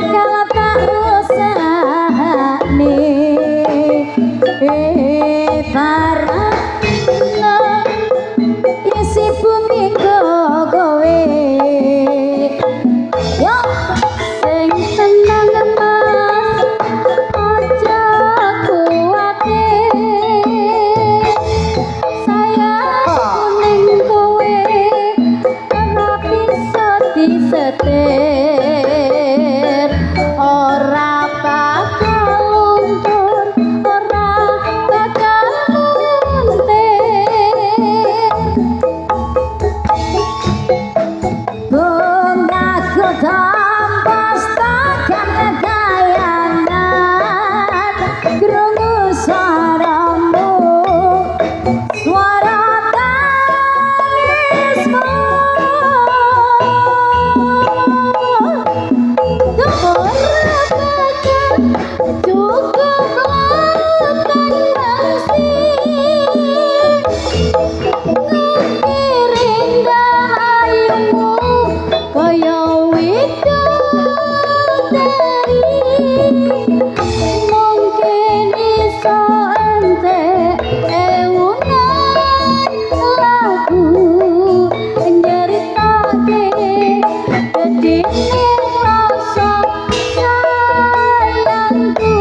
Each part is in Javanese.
bakal tak usahane para isi bumi kowe yo sing tenang mas aja kuwatir sayang ning kowe ora bisa disetir ora bakal luntur ora bakal muntir bunga kutampas takkan kayangan krungu suaramu suara tangismu cukup lautan ngiring dayumu kaya widodari mungkin iso entek ewunan lagu nyeritake gedine rasa sayangku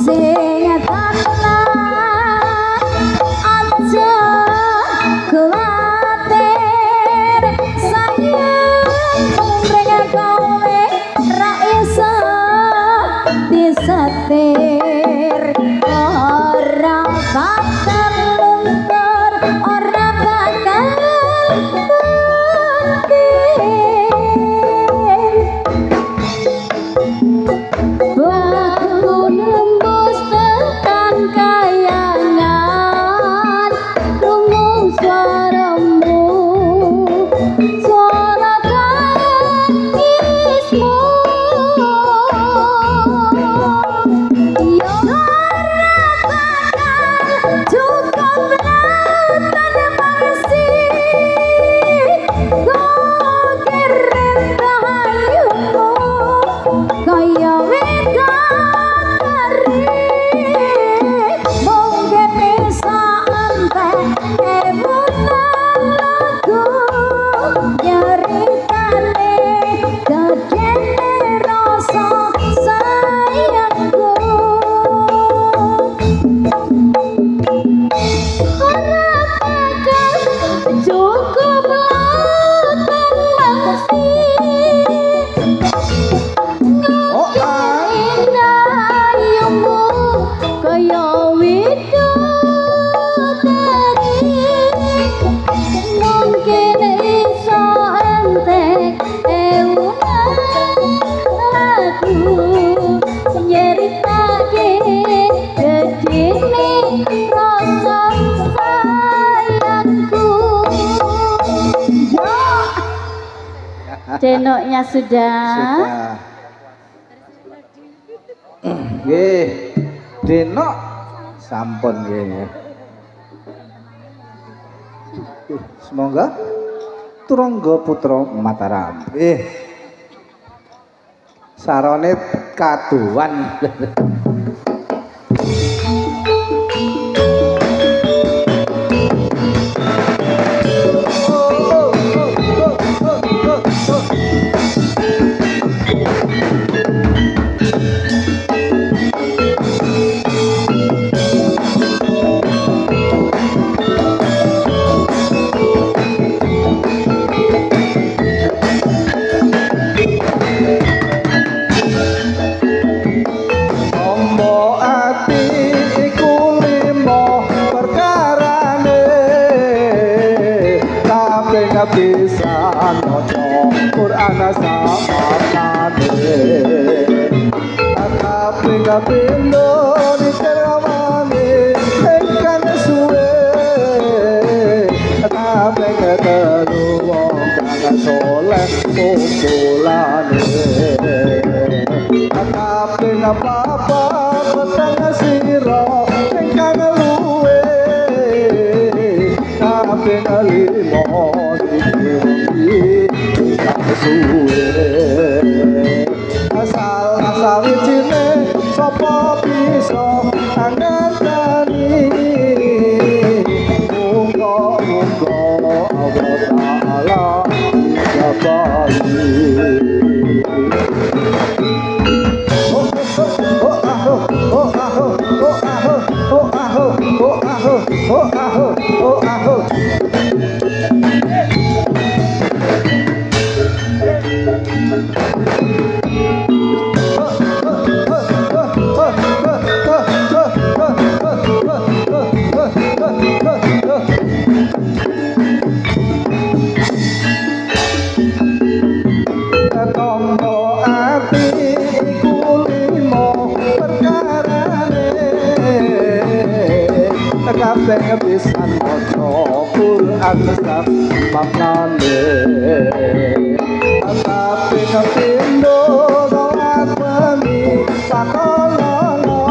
sing tanan aja kuwatir sayang umring kowe ra iso disetir ora bakal luntur ora bakal waktu nembus tekan kayangan krungu suaramu suara tangismu yo ora bakal cukup lautan bersih gokir rahayumu kaya widodari mungkin bisa entek ewunan lagu nyeritane gedene rasa sayangku ora bakal cukup lautan bersih indayumu kaya widodari mungkin iso entek ewunan lagu nyeritake gedene rasa sayangku ya denoknya sudah. Nggih, denok sampun nggih. Semoga Turangga Putra Mataram. Sarone kaduan. Bisa maca Quran samapane tapi kapindo diteramane engkang suwe tapi ketelu wong kang soleh kumpulan tapi apa-apa petang sira engkang luwe tapi kalimo suwe salah sawijine sapa bisa ngandani muga-muga Allah Ta'ala jabai kabeh pisan maca Quran sak maknane tapi kapindo doa peni pakolono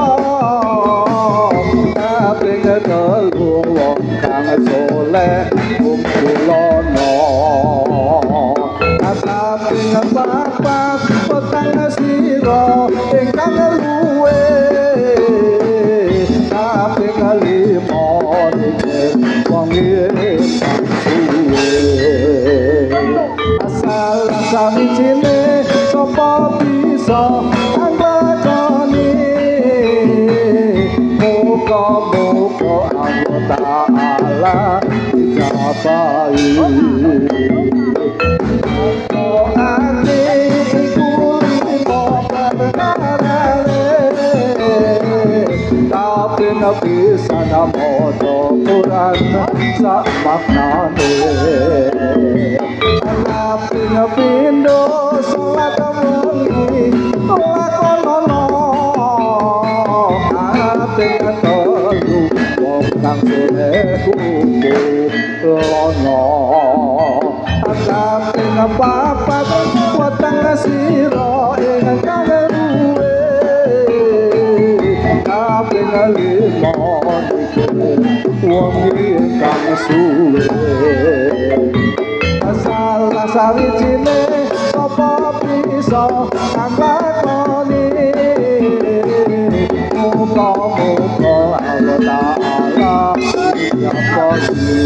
tapi ketelu wong kang soleh kumpulono tapi bapak petang sira ingkang luwe tapi kalimo asal sawijine sapa bisa anggone muga-muga Allah Ta'ala dijabai ati iku limo perkarane tapi bisa maca Quran sak maknane pindo salat wengi lakonono ate telu wong kang sore kumpulono ate papat weteng sira ingkang ruwe kaping lima wong ingkang suwe salah sawijine sapa bisa nglakoni muga-muga Allah Ta'ala nyaponi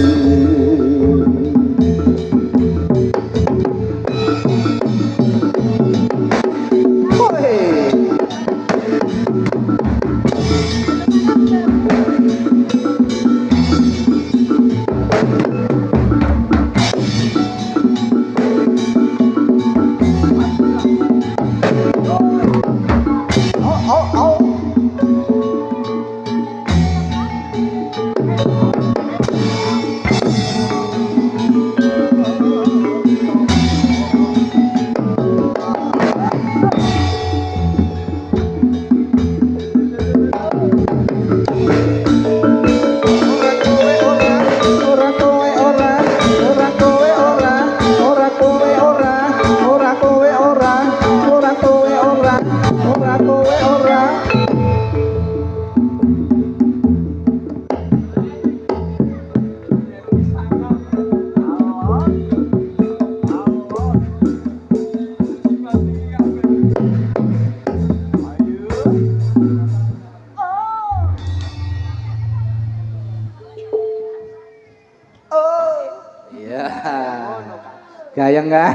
gayeng kan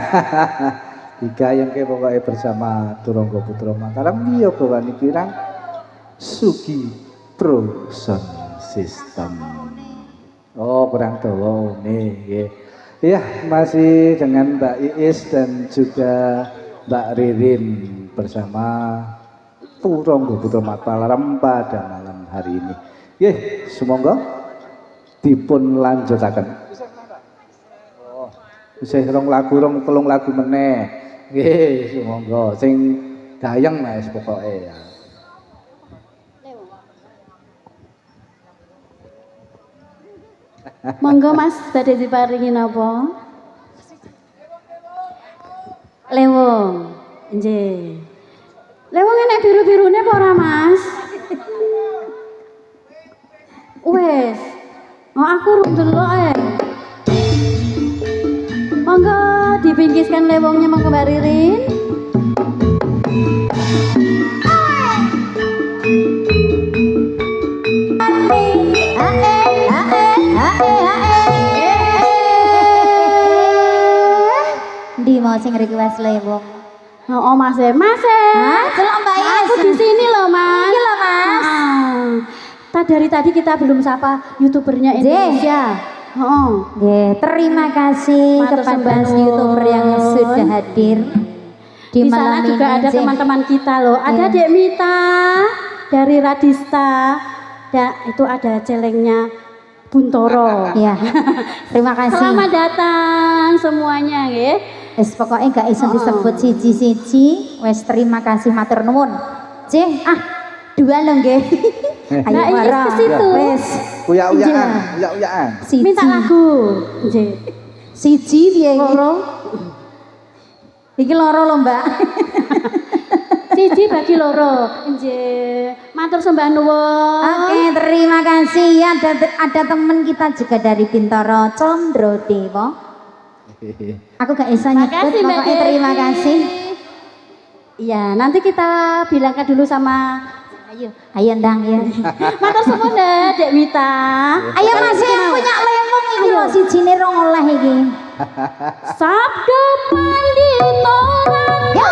digayeng ke pokoknya bersama Turangga Putra Mataram dia bawani kirang Sugi Pro Sound System. Oh kurang tahu nih ya masih dengan Mbak Iis dan juga Mbak Ririn bersama Turangga Putra Mataram pada malam hari ini. Semoga dipun lanjutaken. Isih telung lagu meneh. Nggih, monggo sing gayeng wis pokoke ya. Monggo Mas, badhe diparingi napa? Lewong. Nggih. Lewong enek biru-birune apa ora, Mas? Wes. Oh, aku rung delok Monggo dipingkiskan lewongnya mau Mbak Ririn. Di mau sing request lewong. Oh Mas. Hah? Celok Mbak Is. Aku di sini loh Mas. Iya loh Mas. Dari tadi kita belum sapa youtubernya Indonesia. Oh. Terima kasih Matur kepada sembah youtuber yang nuwun. sudah hadir di Di sana malam juga ini. ada teman-teman kita loh. Ada Iya. Dek Mita dari Radista. Itu ada celengnya Buntoro. Ya, terima kasih. Selamat datang semuanya nggih. Wes pokoknya gak iso disebut siji-siji. Wes terima kasih matur nuwun. Dua lho nggih. Ayo Nah, ini bareng. ke situ. Wes Uyak-uyakan, uyak-uyakan. siji. Minta lagu. Nggih. Siji piye iki? Loro. Iki loro lho, Mbak. Siji bagi loro. Nggih. Matur sembah nuwun. Oke, terima kasih. Ada teman kita juga dari Bintoro, Condro Dewo. Aku gak bisa nyebut, Makasih, Mbak pokoknya terima Devi. kasih. Iya, nanti kita bilangkan dulu sama Ayo ndang ya. Matur suwun Dek Mita. Ayo masih yang punya lewong iki lho sijine rong oleh iki. Sabdo pandito Yo.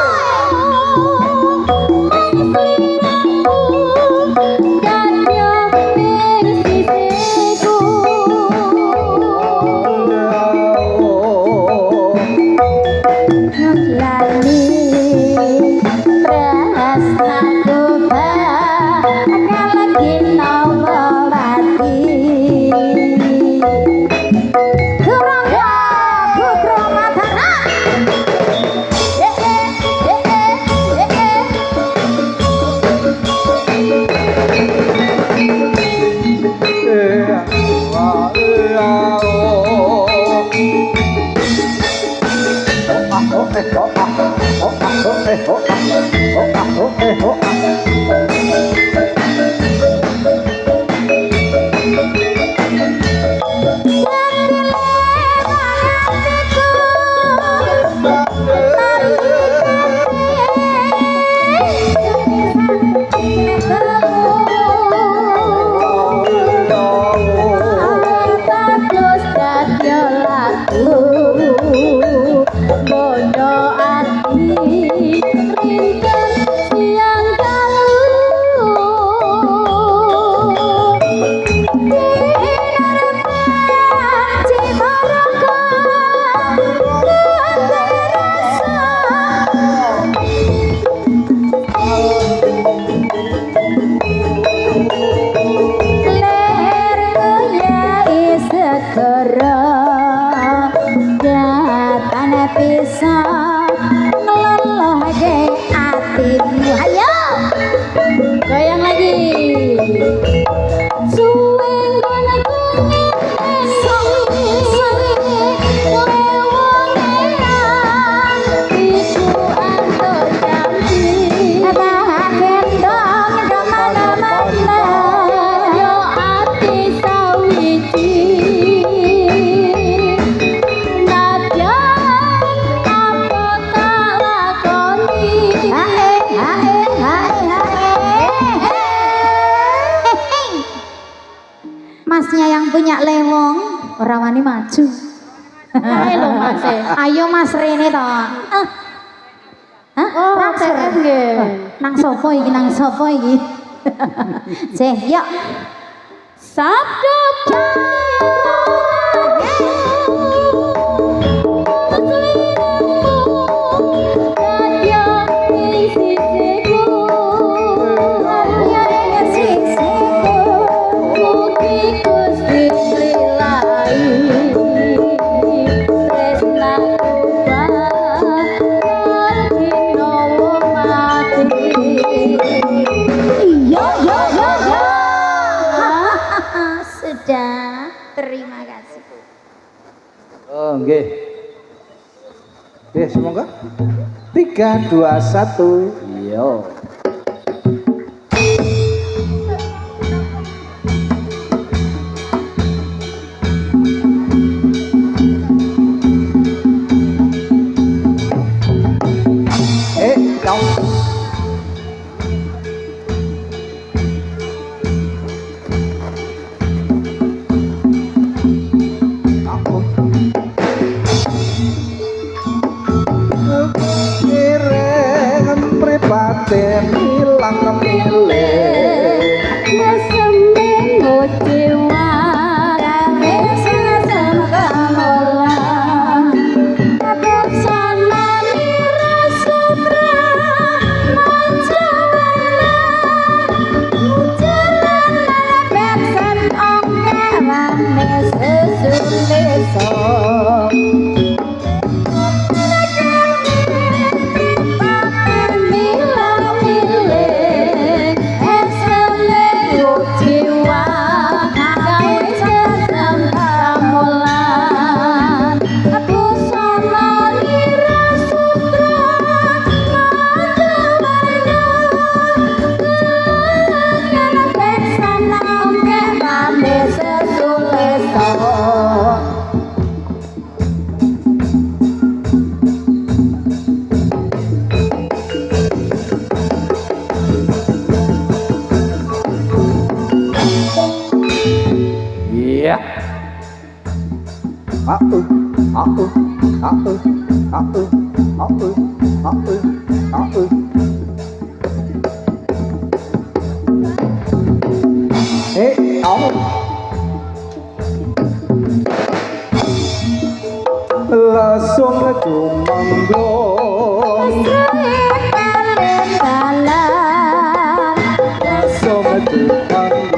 Masnya yang punya lewong, orang wani maju. Ayo Mas. Ayo Mas Rene toh. Oh, TF nggih. Nang sopo iki, nang sopo iki? Ceh, yuk. Sabdo Sudah, terima kasih. Oh, nggih. Oke, semoga 3, 2, 1. Yo. ate milang milih Sembing ujiwa rame sesem kamolan Kabuk sana mira sutra Majawana Mujalan malapet sen ongke rame sesuleso iya aku langsung jumangglong langsung jumangglong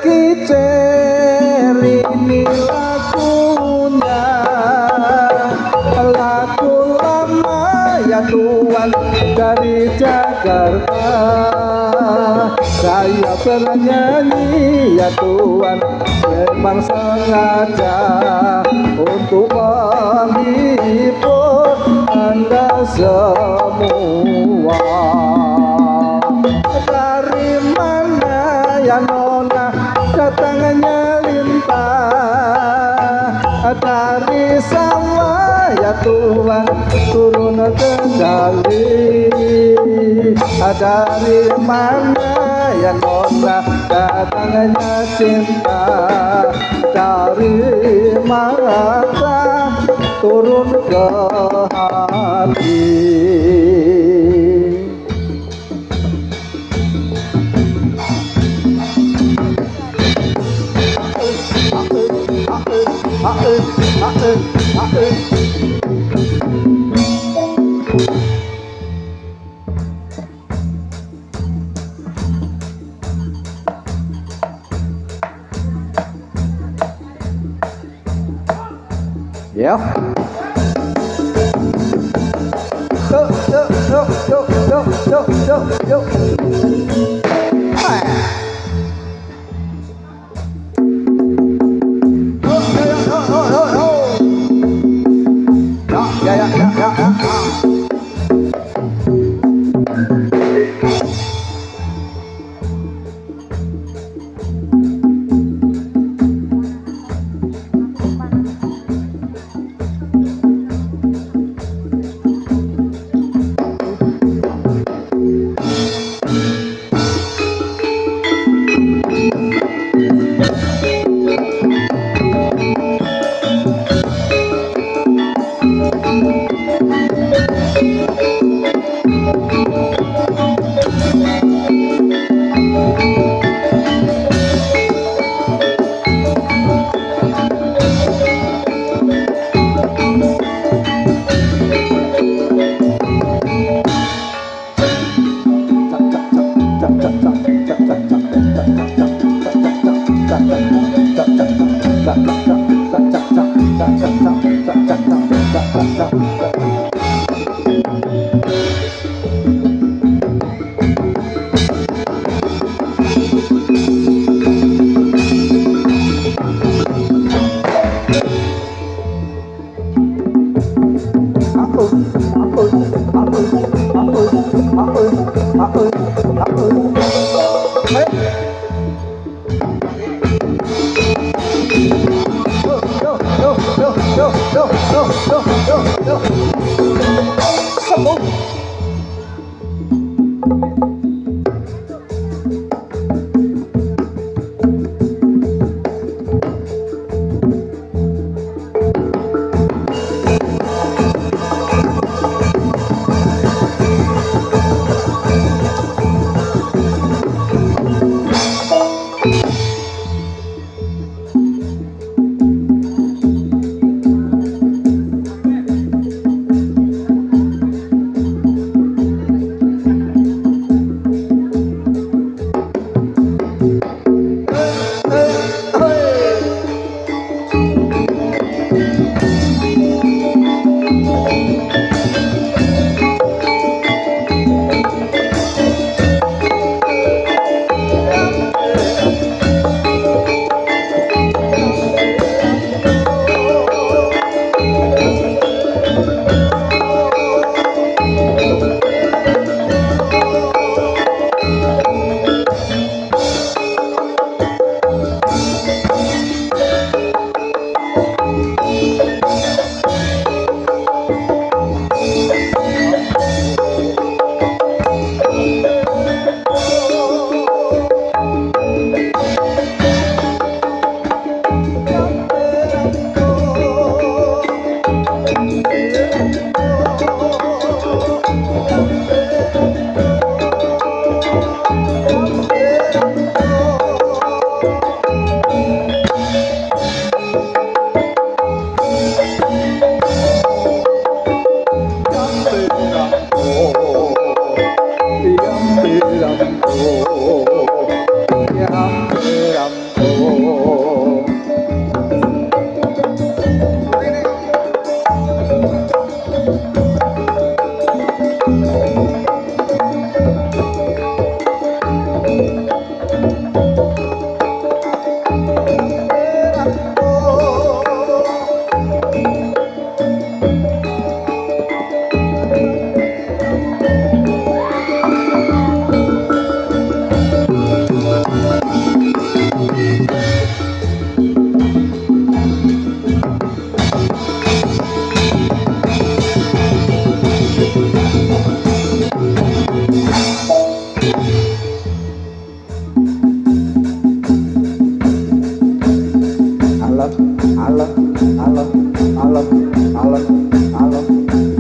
Kicer ini lagunya lagu lama ya Tuhan dari Jakarta saya bernyanyi ya Tuhan memang sengaja untuk menghibur Anda semua. Dari mana ya Nona datangnya lintah dari sawah ya Tuhan turun kendali dari mana ya Nona datangnya cinta dari mata turun ke hati. Yeah. Yo. alon alon alon alon alon